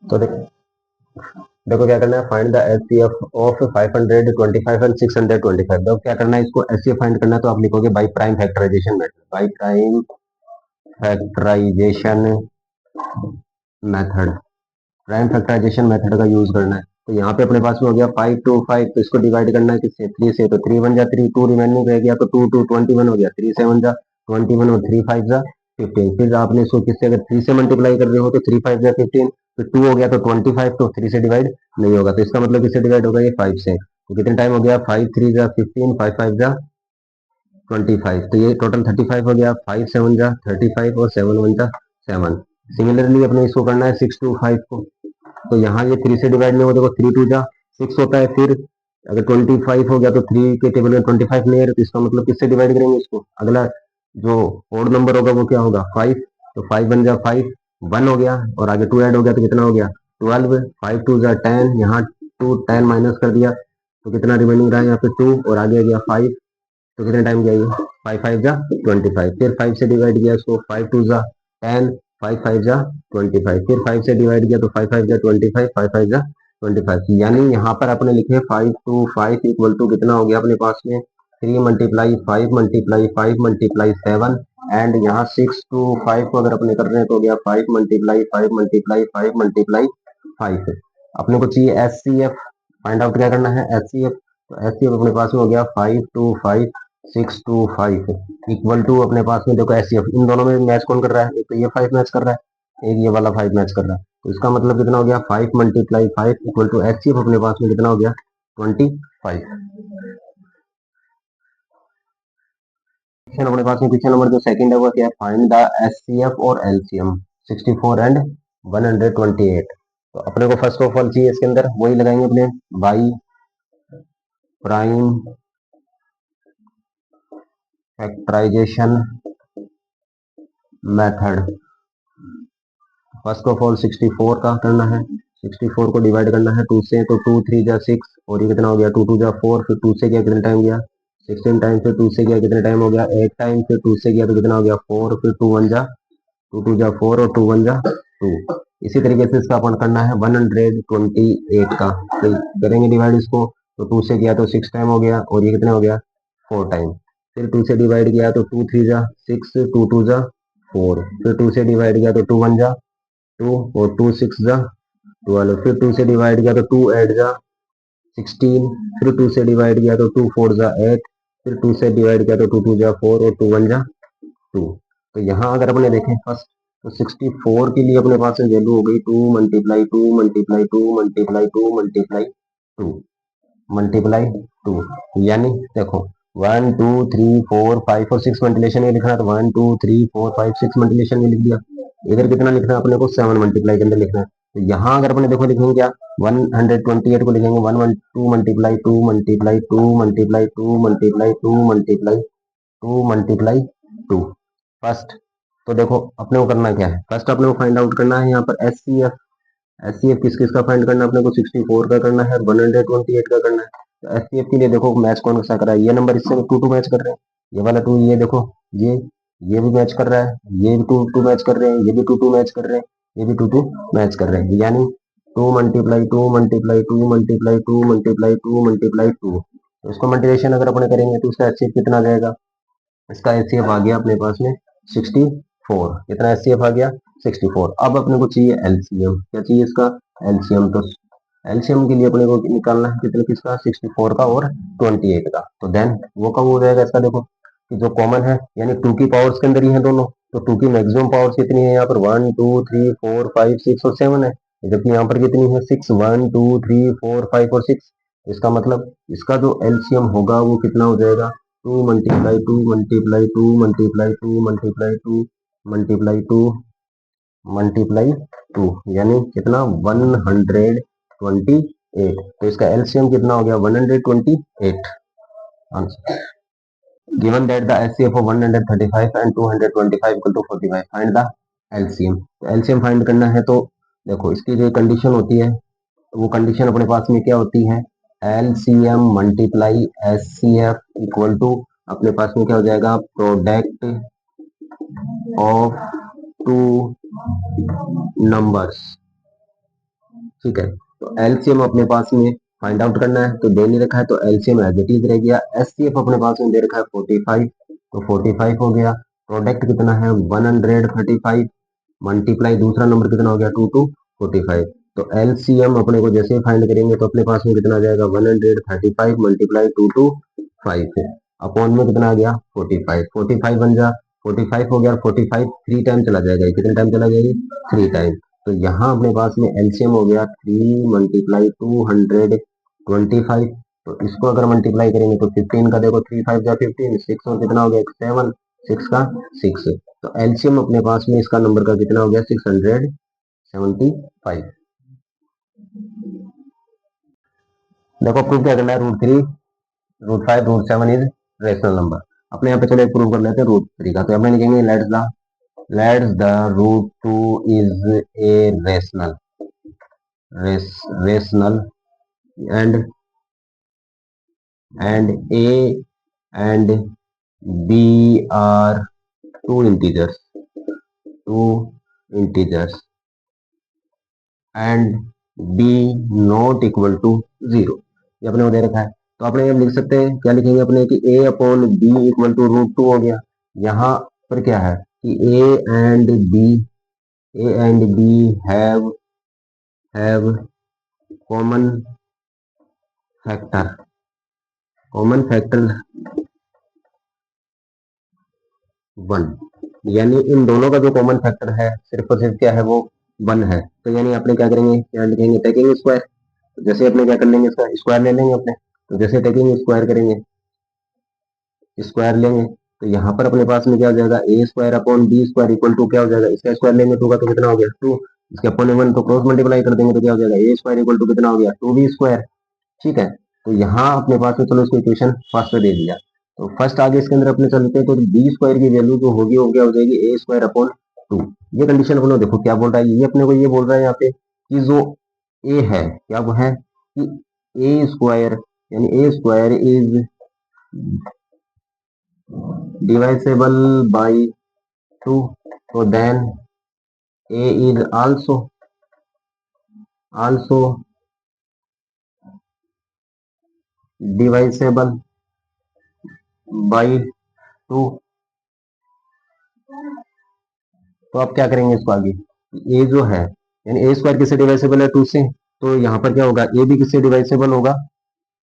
तो देखो क्या करना है, find the HCF of 525 and 625। देखो क्या करना है, इसको एचसीएफ फाइंड करना है, तो आप लिखोगे by prime factorization method, by prime factorization method, prime factorization method का यूज करना है। तो यहाँ पे अपने पास में हो गया 525, तो इसको डिवाइड करना है किससे, 3 से, तो 3 1 जा 3, 2 रिमेनिंग रह गया, तो 2 2 21 हो गया, 3 7 जा 21 और 3 5 जा 15। फिर आपने इसको किससे, अगर 3 से मल्टीप्लाई कर रहे हो तो 3 5 जा 15, फिर 2 हो गया तो 25, तो 3 से डिवाइड नहीं होगा, तो इसका मतलब किससे डिवाइड होगा, ये 5 से। तो कितने टाइम हो गया, 5 3 जा 15, 5 5 जा 25, तो ये टोटल 35 हो गया, 5 7 जा 35 और 7 1 जा 7। सिमिलरली अपने इसको करना है 6 2 5 को, तो यहाँ ये 3 से डिवाइड नहीं होगा, देखो 3 2 जा 6 होता है, फिर अगर 25 हो गया तो 3 के टेबल में 25 नहीं है, तो इसका मतलब किससे डिवाइड करेंगे इसको, अगला जो ओड नंबर होगा वो क्या होगा, 5, तो 5 बन जा 5 1 हो गया, और आगे 2 ऐड हो गया तो कितना हो गया 12, 5 2 जा 10, यहाँ 2 10 माइनस कर दिया, तो कितना रिमेनिंग रहा है यहाँ पे 2, और आगे गया 5, तो कितने टाइम गया ये 5 5 जा 25, फिर 5 से डिवाइड किया इसको, 5 2 जा 10, 5 5 जा 25, फिर 5 से डिवाइड किया तो 5 5 जा 25, 5 5 जा 25, यानी यहाँ पर अपने लिखे 5 2 5 इक्वल टू कितना हो गया अपने पास में 3 मल्टीप्लाई 5 मल्टीप्लाई 5 मल्टीप्लाई 7, एंड यहाँ 6 टू 5 को अगर अपने कर रहे हैं तो हो गया 5 मल्टीप्लाई 5 मल्टीप्लाई 5 मल्टीप्लाई 5। अपने को चाहिए S C F, find out क्या करना है, एस सी एफ, तो एस सी एफ अपने पास में हो गया 5 2 5 6 2 5 इक्वल टू अपने पास में देखो एस सी एफ, इन दोनों में मैच कौन कर रहा है, एक तो ये 5 मैच कर रहा है, एक ये वाला 5 मैच कर रहा है, तो इसका मतलब कितना हो गया 5 multiply 5 equal to H C F अपने पास में कितना हो गया 25। अपने पास में क्वेश्चन नंबर जो सेकंड है वो क्या है, find the H C F और एलसीएम 64 एंड 128। तो अपने को फर्स्ट ऑफ ऑल चाहिए इसके अंदर वही लगाएंगे अपने by prime factorization method. First of all 64 का करना है, 64 को डिवाइड करना है 2 से, तो 2 3 जा 6, और ये कितना हो गया 2 2 जा 4, फिर 2 से गया कितना टाइम गया 16 टाइम, फिर 2 से गया कितना टाइम हो गया 8 टाइम, फिर 2 से गया तो कितना हो गया 4, फिर 2 1 जा 2 2 जा 4 और 2 1 जा 2। इसी तरीके से इसका अपन करना है 128 का, तो करेंगे डिवाइड इसको, तो 2 से गया तो 6 टाइम हो गया, और ये कितना हो गया 4 टाइम, फिर 2 से डिवाइड किया तो 2 3 जा 6, 2 2 जा 4, फिर 2 से डिवाइड किया तो 2 1 जा 2, और 2 6 जा 12, फिर 2 से डिवाइड किया तो 2 8 जा 16, फिर 2 से डिवाइड किया तो 2 4 जा 8, फिर 2 से डिवाइड किया तो 2 2 जा 4 और 2 1 जा 2। तो यहाँ अगर अपने देखें फर्स्ट, तो 64 के लिए अपने पास वैल्यू हो गई 2 multiply 2 multiply 2 multiply 2 multiply 2 multiply 2, यानी देखो 1 2 3 4 5 और 6 मल्टीप्लेशन में लिखना है, तो 1 2 3 4 5 6 मल्टीप्लेशन में लिख दिया। इधर कितना लिखना है अपने को 7 मल्टीप्लाई के अंदर लिखना है, तो यहाँ अगर अपने देखो लिखेंगे क्या 128 को लिखेंगे 1 1 2 multiply 2 multiply 2 multiply 2 multiply 2 multiply 2 multiply 2 first. तो देखो अपने को करना क्या है, फर्स्ट अपने को फाइंड आउट करना है यहाँ पर S C F, S C F किस किस का फाइंड करना है अपने को 64 का करना है और 128 का करना है। तो एस सी एफ के लिए देखो मैच कौन सा कर रहा है, ये नंबर इससे 2 2 मैच कर रहे हैं, ये वाला 2 ये देखो ये भी मैच कर रहा है, ये भी 2 2 मैच कर रहे हैं, ये भी 2 2 मैच कर रहे हैं, ये भी 2 2 मैच कर रहे हैं, यानी 2 multiply 2 multiply 2 multiply 2 multiply 2 multiply 2। तो इसको मल्टीप्लिकेशन अगर अपने करेंगे तो इसका एच सी एफ कितना आ जाएगा, इसका एच सी एफ आ गया अपने पास में 64, कितना एच सी एफ आ गया 64। अब अपने को चाहिए एलसीएम, क्या चाहिए इसका एलसीएम, तो एलसीएम के लिए अपने को निकालना है कितने किसका 64 का और 28 का, तो देन वो कब हो जाएगा इसका, देखो कि जो कॉमन है यानी 2 की पावर्स के अंदर ही है दोनों, तो 2 की मैक्सिमम पावर्स कितनी है यहाँ पर 1 2 3 4 5 6 और 7 है, जबकि यहाँ पर कितनी है 6 1 2 3 4 5 और 6। इसका मतलब इसका जो एलसीएम होगा वो कितना हो जाएगा 2 multiply 2 multiply 2 multiply 2 multiply 2 multiply 2 multiply 2, यानी कितना 128। तो इसका एलसीएम कितना हो गया 128 answer. Given that the HCF of 135 and 225 equal to 45, find the LCM. तो एलसीएम फाइंड करना है, तो देखो इसकी जो कंडीशन होती है वो कंडीशन अपने पास में क्या होती है, LCM multiply HCF equal to अपने पास में क्या हो जाएगा प्रोडक्ट ऑफ टू नंबर्स, ठीक है, तो एलसीएम अपने पास में फाइंड आउट करना है, तो दे नहीं रखा है तो एलसीएम एज इट इज रह गया। एचसीएफ अपने पास में दे रखा है 45, तो 45 हो गया। प्रोडक्ट कितना है 135, मल्टीप्लाई दूसरा नंबर कितना हो गया 2 टू 45। तो एलसीएम अपने को जैसे फाइंड करेंगे तो अपने पास में कितना आ जाएगा 135 मल्टीप्लाई 2 टू 5 अपॉन में कितना आ गया 45, 45 बन जा 45 हो गया, 45 थ्री टाइम चला जाएगा, ये कितने टाइम चला जाएगी 3 टाइम। तो यहाँ अपने पास में एलसीएम हो गया 3 मल्टीप्लाई 225। तो इसको अगर मल्टीप्लाई करेंगे तो 15 का देखो 3 5 जा 15, 6 और कितना हो गया 7, 6 का 6। तो एलसीएम अपने पास में इसका नंबर का कितना हो गया 675। देखो प्रूफ क्या करना है √3 √5 √7 इज रेशनल नंबर। अपने यहाँ पे चलो एक प्रूफ कर लेते हैं √3 का, तो अपने लिखेंगे let's the √2 is a rational and A and B are two integers and B not equal to 0। ये अपने को दे रखा है, तो अपने ये लिख सकते हैं, क्या लिखेंगे अपने कि A upon B equal to √2 हो गया। यहाँ पर क्या है कि A and B have common factor common factor 1, यानी इन दोनों का जो कॉमन फैक्टर है सिर्फ और सिर्फ क्या है वो 1 है। तो यानी अपने क्या करेंगे, क्या लिखेंगे टेकिंग स्क्वायर। तो जैसे अपने क्या कर लेंगे इसका स्क्वायर ले लेंगे अपने, तो जैसे टेकिंग स्क्वायर करेंगे स्क्वायर लेंगे तो यहाँ पर अपने पास में क्या हो जाएगा A square upon B square equal to क्या हो जाएगा, इसका स्क्वायर लेंगे 2 का तो कितना हो गया 2, इसके अपॉन 1 तो क्रॉस मल्टीप्लाई कर देंगे तो क्या हो जाएगा ए स्क्वायर इक्वल टू कितना हो गया 2b स्क्वायर। ठीक है, तो यहाँ अपने पास में चलो इसको इक्वेशन फर्स्ट दे दिया, तो फर्स्ट आगे इसके अंदर अपने चलते हैं तो बी स्क्वायर की वैल्यू जो होगी वो क्या हो जाएगी ए स्क्वायर अपॉन 2। ये कंडीशन अपने देखो क्या बोल रहा है, ये अपने को ये बोल रहा है यहाँ पे कि जो ए है क्या वो है कि ए स्क्वायर, यानी A square is divisible by 2, so then a is also divisible by 2। तो आप क्या करेंगे इसको आगे, a जो है यानी ए स्क्वायर किससे डिवाइसेबल है 2 से, तो यहाँ पर क्या होगा ए भी किससे डिवाइसेबल होगा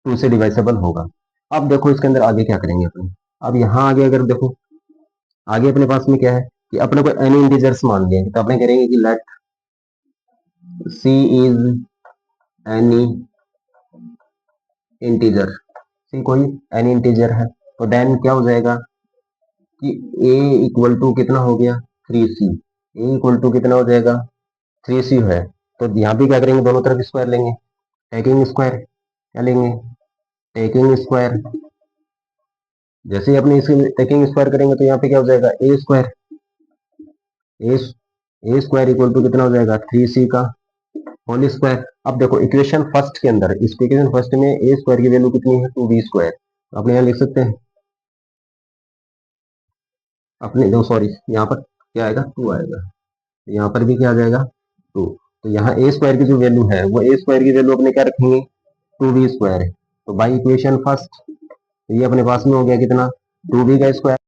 2 से डिवाइसेबल होगा। अब देखो इसके अंदर आगे क्या करेंगे अपने, अब यहाँ आगे अगर देखो आगे अपने पास में क्या है कि अपने को एनी इंटीजर्स मान लिए, तो अपने करेंगे कि let C is any integer, C कोई एनी इंटीजर है, तो देन क्या हो जाएगा कि a इक्वल टू कितना हो गया 3c, a इक्वल टू कितना हो जाएगा 3c है। तो यहाँ भी क्या करेंगे दोनों तरफ स्क्वायर लेंगे, टेकिंग स्क्वायर क्या लेंगे टेकिंग स्क्वायर। जैसे ही अपने इसकी टेकिंग स्क्वायर करेंगे तो यहाँ पे क्या हो जाएगा ए ए स्क्वायर इक्वल टू कितना हो जाएगा 3c का होल स्क्वायर। अब देखो इक्वेशन फर्स्ट के अंदर इस इक्वेशन फर्स्ट में ए स्क्वायर की वैल्यू कितनी है 2b स्क्वायर, अपने यहाँ लिख सकते हैं अपने दो सॉरी यहाँ पर क्या आएगा 2 आएगा, यहाँ पर भी क्या आ जाएगा 2। तो यहाँ ए स्क्वायर की जो वैल्यू है वो ए स्क्वायर की वैल्यू अपने क्या रखेंगे 2b स्क्वायर है। तो बाई इक्वेशन फर्स्ट ये अपने पास में हो गया कितना 2b का स्क्वायर।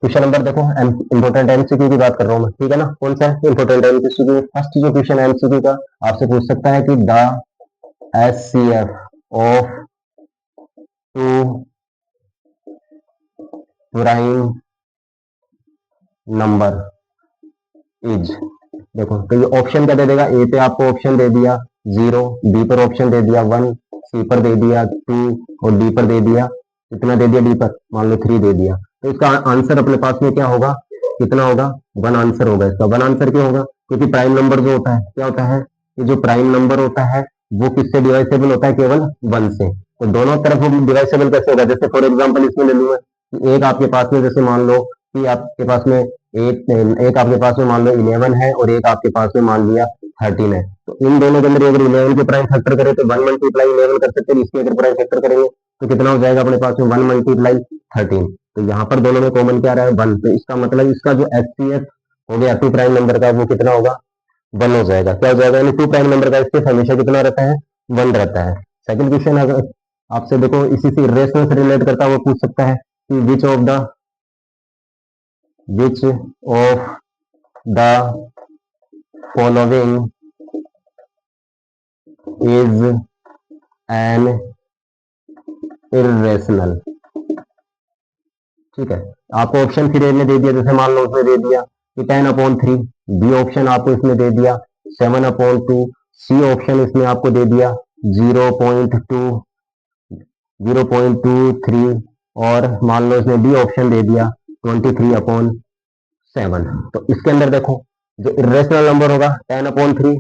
क्वेश्चन नंबर देखो, इंपोर्टेंट एमसीक्यू की बात कर रहा हूँ मैं, ठीक है ना। कौन सा है इंपोर्टेंट एमसीक्यू? फर्स्ट जो क्वेश्चन एमसीक्यू का आपसे पूछ सकता है कि the HCF of two prime number is, देखो तो ये ऑप्शन क्या दे देगा, ए पे आपको ऑप्शन दे दिया 0, बी पर ऑप्शन दे दिया 1, सी पर दे दिया 2 और डी पर दे दिया, कितना दे दिया डी पर, मान लो 3 दे दिया। तो इसका आंसर अपने पास में क्या होगा, कितना होगा, 1 आंसर होगा इसका। 1 आंसर क्यों होगा, क्योंकि प्राइम नंबर जो होता है क्या होता है, कि जो प्राइम नंबर होता है वो किससे डिवाइसेबल होता है, केवल 1 से। तो दोनों तरफ डिवाइसेबल कैसे होगा, जैसे फॉर एग्जाम्पल इसमें ले लूंगा कि एक आपके पास में, जैसे मान लो कि आपके पास में एक आपके पास में मान लो 11 है और एक आपके पास में मान लिया 13 है। तो इन दोनों के अंदर अगर 11 के प्राइम फैक्टर करें तो 1 मल्टीप्लाई 11 कर सकते हैं, इसके अगर प्राइम फैक्टर करेंगे तो कितना हो जाएगा अपने पास में 1 मल्टीप्लाई 13। तो यहाँ पर दोनों में कॉमन क्या रहा है 1, तो इसका मतलब इसका जो एचसीएफ हो गया टू प्राइम नंबर का वो कितना होगा, 1 हो जाएगा। क्या हो जाएगा, यानी टू प्राइम नंबर का इसके हमेशा कितना रहता है, 1 रहता है। सेकंड क्वेश्चन अगर आपसे देखो इसी से रेशनल से रिलेट करता हुआ पूछ सकता है कि which of the following is an irrational, ठीक है। आपको ऑप्शन फिर ने दे दिया, जैसे मान लो उसमें दे दिया कि 10/3, बी ऑप्शन आपको इसमें दे दिया 7/2, सी ऑप्शन इसमें आपको दे दिया 0.2 0.23 और मान लो इसने डी ऑप्शन दे दिया 23/7। तो इसके अंदर देखो जो इरेशनल नंबर होगा 10/3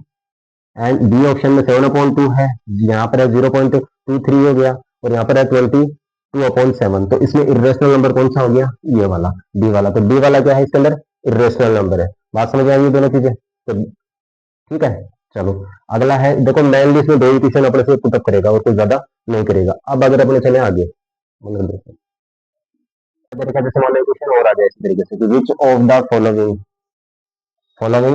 एंड बी ऑप्शन में 7/2 है, यहाँ पर है 0.23 हो गया और यहाँ पर है 22/7। तो इसमें इरेशनल नंबर कौन सा हो गया, ये वाला डी वाला। तो डी वाला क्या है इसके अंदर, इरेशनल नंबर है। बात समझ आएगी दोनों चीजें, तो ठीक है। चलो अगला है, देखो मेनली इसमें दो ही क्वेश्चन अपने से पुटअप करेगा और कुछ ज्यादा नहीं करेगा। अब अगर अपने चले आगे, जैसे मान लो क्वेश्चन और आ जाए इस तरीके से कि which of the following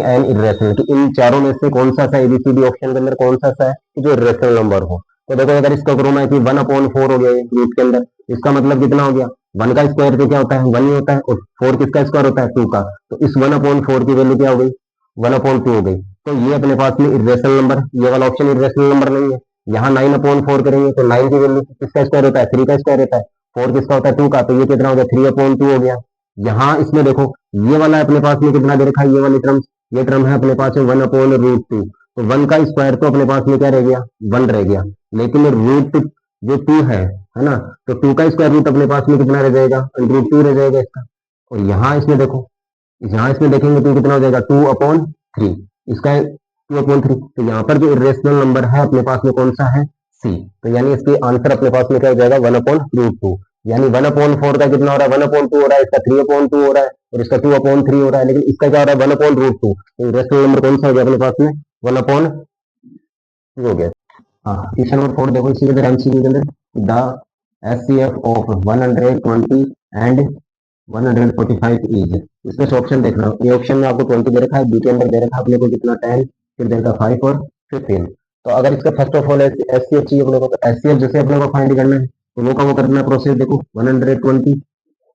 an irrational, कि इन चारों में से कौन सा एबीसीडी ऑप्शन के अंदर कौन सा है कि जो इरेशनल नंबर हो। तो देखो अगर इसका करूँ मैं कि 1/4 हो गया रूट के अंदर, इसका मतलब कितना हो गया, 1 का स्क्वायर तो क्या होता है 1 ही होता है और 4 किसका स्क्वायर होता है 2 का। तो इस 1/4 की वैल्यू क्या हो गई, 1/2 हो गई। तो ये अपने पास में इरेशनल नंबर, ये वाला ऑप्शन इरेशनल नंबर नहीं है। यहाँ 9/4 करेंगे तो 9 की वैल्यू किसका स्क्वायर होता है 3 का स्क्वायर होता है, 4 किसका होता है 2 का, तो ये कितना हो गया 3/2 हो गया। यहाँ इसमें देखो ये वाला अपने पास में कितना दे रखा है, ये वाली टर्म, ये टर्म है अपने पास में 1/√2। तो 1 का स्क्वायर तो अपने पास में क्या रह गया 1 रह गया, लेकिन रूट जो 2 है ना, तो 2 का स्क्वायर रूट अपने पास में कितना रह जाएगा √2 रह जाएगा इसका। और यहाँ इसमें देखो, यहाँ इसमें देखेंगे तो कितना हो जाएगा 2/3, इसका 2/3। तो यहाँ पर जो इरेशनल नंबर है अपने पास में कौन सा है, सी। तो यानी इसके आंसर अपने पास में क्या हो जाएगा 1/√2। यानी 1/4 का कितना हो रहा है 1/2 हो रहा है, इसका 3/2 हो रहा है और इसका 2/3 हो रहा है, लेकिन इसका क्या हो रहा है 1/√2। तो इरेशनल नंबर कौन सा हो गया अपने पास में 1/2 हो गया। हाँ क्वेश्चन नंबर 4 देखो, इसी के अंदर एमसीक्यू के अंदर the HCF of 120 and 145 is, इसमें से ऑप्शन देखना, ए ऑप्शन में आपको 20 दे रखा है, बी के अंदर दे रखा है अपने को कितना 10, फिर दे रखा 5 और 15। तो अगर इसका फर्स्ट ऑफ ऑल एचसीएफ चाहिए अपने को, तो एचसीएफ जैसे अपने को फाइंड करना है तो वो का वो करना है प्रोसेस। देखो 120,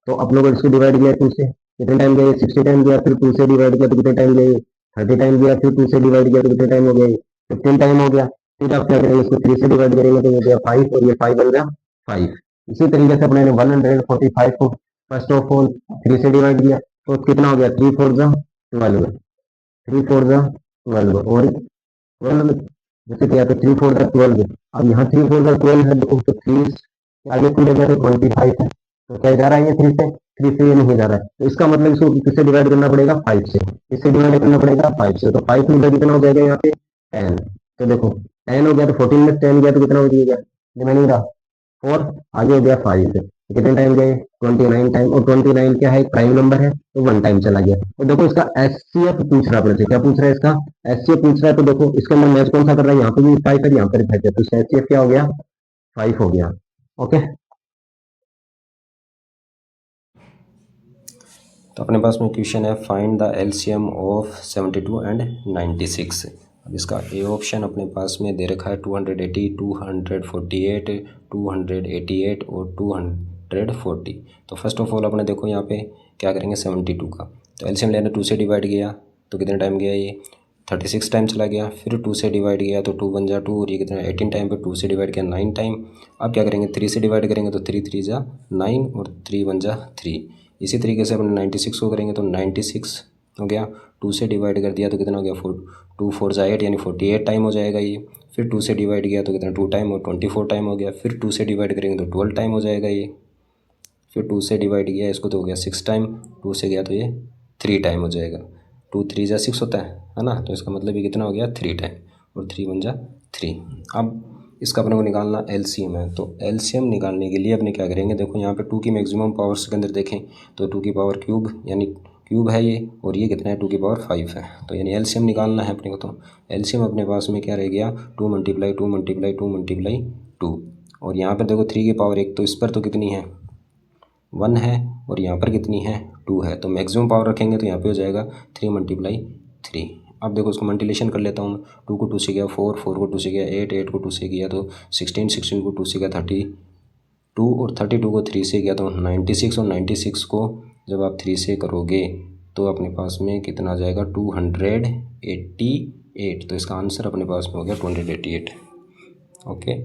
तो अपने को इसको डिवाइड किया 2 से, कितने टाइम गए 60 टाइम गया, फिर 2 से डिवाइड किया तो कितने टाइम गए 30 टाइम गया, फिर 2 से डिवाइड किया तो कितने टाइम हो गया 15 टाइम हो गया। फिर आप क्या करेंगे इसको 3 से डिवाइड करेंगे तो ये गया 5 और ये 5 बन गया 5। इसी तरीके से अपने 145 को फर्स्ट ऑफ ऑल 3 से डिवाइड किया तो कितना हो गया 3 4 जा 12, 3 4 जा 12 और 12 जैसे किया तो 3 4 जा 12। अब यहाँ 3 4 जा 12 है, देखो तो 3 आगे पूरे जा 25 है, तो क्या जा रहा है ये 3 से ये नहीं जा रहा है, तो इसका मतलब इसको किससे डिवाइड करना पड़ेगा 5 से, इससे डिवाइड करना पड़ेगा 5 से। तो 5 में कितना हो जाएगा यहाँ पे 10। तो देखो 10 हो गया तो 14 में 10 गया तो कितना हो जाएगा रिमेनिंग रहा, और आगे हो गया 5। कितने टाइम गए 29 टाइम, और 29 क्या है प्राइम नंबर है तो 1 टाइम चला गया। तो देखो इसका एचसीएफ पूछ रहा है अपने से, क्या पूछ रहा है इसका एचसीएफ पूछ रहा है। तो देखो इसके अंदर मैच कौन सा कर रहा है, यहाँ पे भी 5 है यहाँ पर 5 है, तो इसका एचसीएफ क्या हो गया 5 हो गया। ओके, तो अपने पास में क्वेश्चन है find the LCM of 72 and 96। अब इसका ए ऑप्शन अपने पास में दे रखा है 280, 248, 288 और 240। तो फर्स्ट ऑफ ऑल अपने देखो यहाँ पे क्या करेंगे 72 का, तो एलसीएम लेना 2 से डिवाइड किया तो कितने टाइम गया ये 36 टाइम चला गया, फिर 2 से डिवाइड किया तो 2 बन जा 2 और ये कितना 18 टाइम पे 2 से डिवाइड किया 9 टाइम। अब क्या करेंगे 3 से डिवाइड करेंगे तो 3 3 जा 9 और 3 बन जा 3। इसी तरीके से अपने 96 को करेंगे तो 96 हो गया, 2 से डिवाइड कर दिया तो कितना हो गया 2 4 जा 8 यानी 48 टाइम हो जाएगा ये। फिर 2 से डिवाइड किया तो कितना 2 टाइम और 24 टाइम हो गया। फिर 2 से डिवाइड करेंगे तो 12 टाइम हो जाएगा ये। फिर 2 से डिवाइड किया इसको तो हो गया 6 टाइम, 2 से गया तो ये 3 टाइम हो जाएगा। 2 3 जा 6 होता है ना, तो इसका मतलब ये कितना हो गया 3 टाइम और 3 बन जा 3। अब इसका अपने को निकालना एलसीएम है, तो एलसीएम निकालने के लिए अपने क्या करेंगे, देखो यहाँ पे 2 की मैक्सिमम पावर्स के अंदर देखें तो 2 की पावर क्यूब यानी क्यूब है ये, और ये कितना है 2 की पावर 5 है, तो यानी एलसीएम निकालना है अपने को। तो एलसीएम अपने पास में क्या रह गया 2 मल्टीप्लाई 2 मल्टीप्लाई 2 मल्टीप्लाई 2, और यहाँ पर देखो 3 की पावर 1 तो इस पर तो कितनी है 1 है और यहाँ पर कितनी है 2 है, तो मैक्सिमम पावर रखेंगे तो यहाँ पे हो जाएगा 3 मल्टीप्लाई 3। अब देखो उसको मल्टीप्लिकेशन कर लेता हूँ, 2 को 2 से गया 4, 4 को 2 से गया 8, 8 को 2 से गया तो 16, 16 को 2 से गया 32 और 32 को 3 से गया तो 96, और 96 को जब आप 3 से करोगे तो अपने पास में कितना आ जाएगा 288। तो इसका आंसर अपने पास में हो गया 288। ओके।